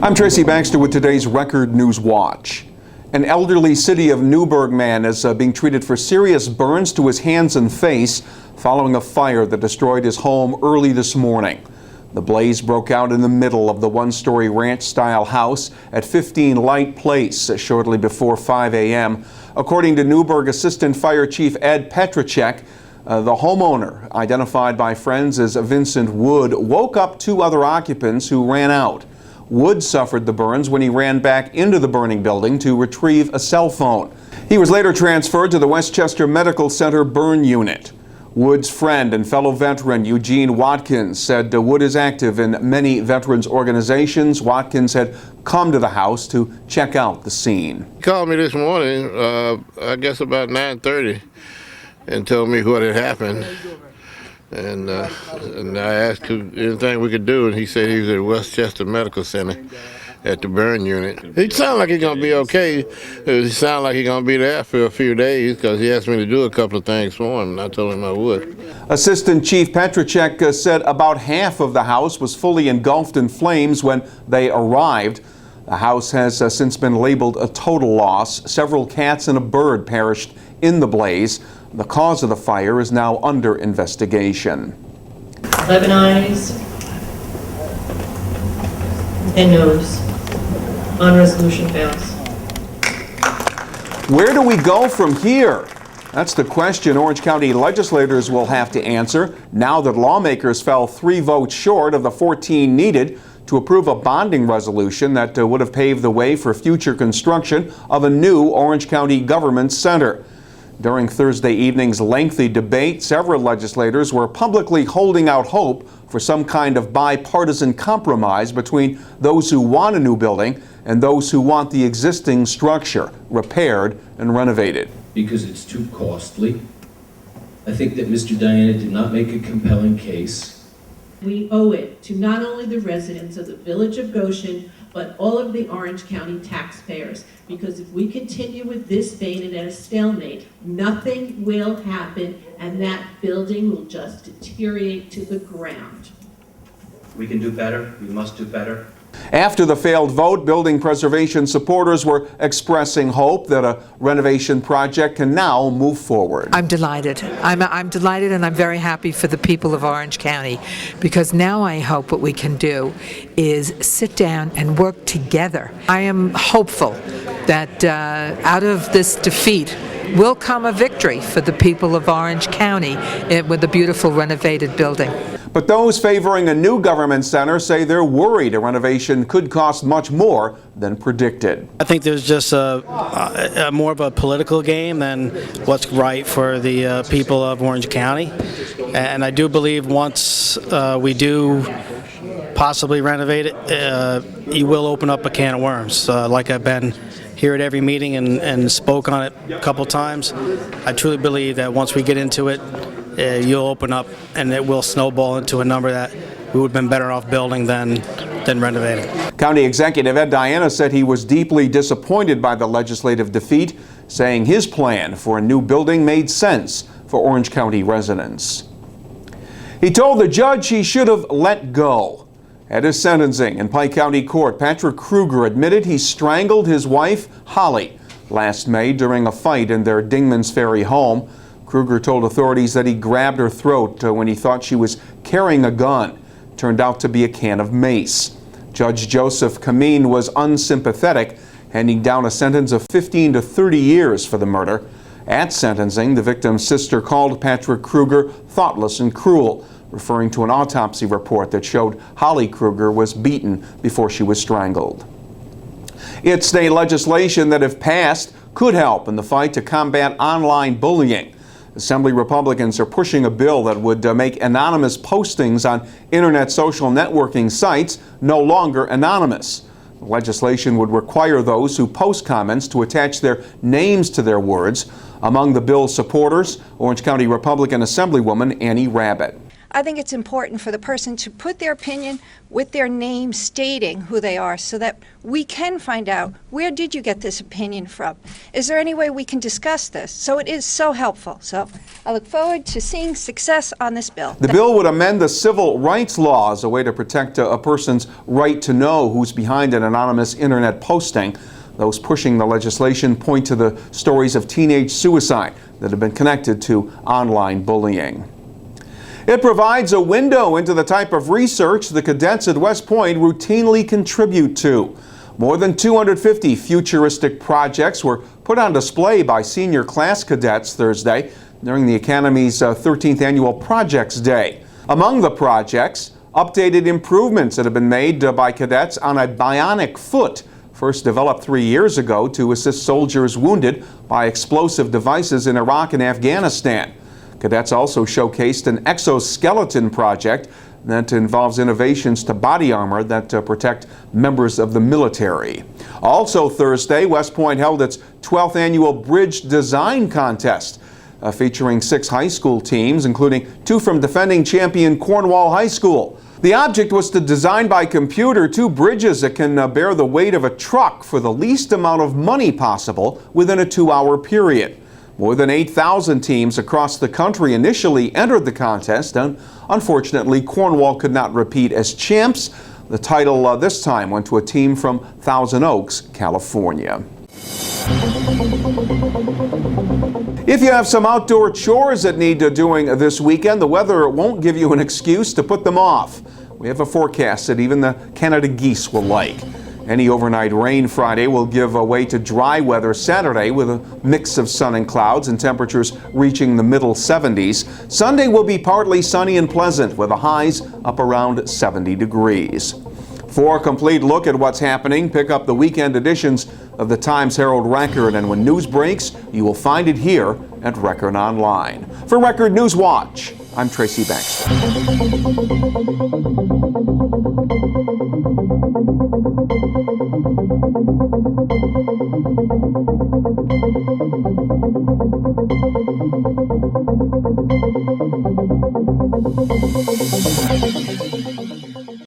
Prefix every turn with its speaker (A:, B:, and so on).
A: I'm Tracy Baxter with today's Record Newswatch. An elderly City of Newburgh man is being treated for serious burns to his hands and face following a fire that destroyed his home early this morning. The blaze broke out in the middle of the one-story ranch-style house at 15 Light Place shortly before 5 a.m. According to Newburgh Assistant Fire Chief Ed Petracek, the homeowner, identified by friends as Vincent Wood, woke up two other occupants who ran out. Wood suffered the burns when he ran back into the burning building to retrieve a cell phone. He was later transferred to the Westchester Medical Center burn unit. Wood's friend and fellow veteran Eugene Watkins said Wood is active in many veterans organizations. Watkins had come to the house to check out the scene.
B: He called me this morning, I guess about 9:30, and told me what had happened. And I asked him anything we could do, and he said he was at Westchester Medical Center at the burn unit. He sounded like he's going to be okay. He sounded like he's going to be there for a few days because he asked me to do a couple of things for him, and I told him I would.
A: Assistant Chief Petracek said about half of the house was fully engulfed in flames when they arrived. The house has since been labeled a total loss. Several cats and a bird perished in the blaze. The cause of the fire is now under investigation.
C: 11 ayes and noes. On resolution fails.
A: Where do we go from here? That's the question Orange County legislators will have to answer now that lawmakers fell 3 votes short of the 14 needed to approve a bonding resolution that would have paved the way for future construction of a new Orange County government center. During Thursday evening's lengthy debate, several legislators were publicly holding out hope for some kind of bipartisan compromise between those who want a new building and those who want the existing structure repaired and renovated.
D: Because it's too costly. I think that Mr. Diana did not make a compelling case.
C: We owe it to not only the residents of the Village of Goshen, but all of the Orange County taxpayers. Because if we continue with this vein and at a stalemate, nothing will happen and that building will just deteriorate to the ground.
E: We can do better. We must do better.
A: After the failed vote, building preservation supporters were expressing hope that a renovation project can now move forward.
F: I'm delighted. I'm delighted, and I'm very happy for the people of Orange County, because now I hope what we can do is sit down and work together. I am hopeful that out of this defeat will come a victory for the people of Orange County with a beautiful renovated building.
A: But those favoring a new government center say they're worried a renovation could cost much more than predicted.
G: I think there's just more of a political game than what's right for the people of Orange County. And I do believe once we do possibly renovate it, you will open up a can of worms. Like I've been here at every meeting and spoke on it a couple times. I truly believe that once we get into it, you'll open up and it will snowball into a number that we would have been better off building than renovating.
A: County Executive Ed Diana said he was deeply disappointed by the legislative defeat, saying his plan for a new building made sense for Orange County residents. He told the judge he should have let go. At his sentencing in Pike County Court, Patrick Krueger admitted he strangled his wife, Holly, last May during a fight in their Dingman's Ferry home. Krueger told authorities that he grabbed her throat when he thought she was carrying a gun. Turned out to be a can of mace. Judge Joseph Kameen was unsympathetic, handing down a sentence of 15 to 30 years for the murder. At sentencing, the victim's sister called Patrick Krueger thoughtless and cruel, referring to an autopsy report that showed Holly Krueger was beaten before she was strangled. It's state legislation that, if passed, could help in the fight to combat online bullying. Assembly Republicans are pushing a bill that would make anonymous postings on internet social networking sites no longer anonymous. The legislation would require those who post comments to attach their names to their words. Among the bill's supporters, Orange County Republican Assemblywoman Annie Rabbitt.
H: I think it's important for the person to put their opinion with their name stating who they are so that we can find out, where did you get this opinion from? Is there any way we can discuss this? So it is so helpful. So I look forward to seeing success on this bill.
A: The bill would amend the civil rights law as a way to protect a person's right to know who's behind an anonymous internet posting. Those pushing the legislation point to the stories of teenage suicide that have been connected to online bullying. It provides a window into the type of research the cadets at West Point routinely contribute to. More than 250 futuristic projects were put on display by senior class cadets Thursday during the Academy's 13th Annual Projects Day. Among the projects, updated improvements that have been made by cadets on a bionic foot, first developed 3 years ago to assist soldiers wounded by explosive devices in Iraq and Afghanistan. Cadets also showcased an exoskeleton project that involves innovations to body armor that protect members of the military. Also Thursday, West Point held its 12th annual Bridge Design Contest, featuring 6 high school teams, including 2 from defending champion Cornwall High School. The object was to design by computer 2 bridges that can bear the weight of a truck for the least amount of money possible within a 2-hour period. More than 8,000 teams across the country initially entered the contest, and unfortunately Cornwall could not repeat as champs. The title this time went to a team from Thousand Oaks, California. If you have some outdoor chores that need doing this weekend, the weather won't give you an excuse to put them off. We have a forecast that even the Canada geese will like. Any overnight rain Friday will give way to dry weather Saturday with a mix of sun and clouds and temperatures reaching the middle 70s. Sunday will be partly sunny and pleasant with the highs up around 70 degrees. For a complete look at what's happening, pick up the weekend editions of the Times-Herald Record, and when news breaks, you will find it here at Record Online. For Record Newswatch, I'm Tracy Baxter.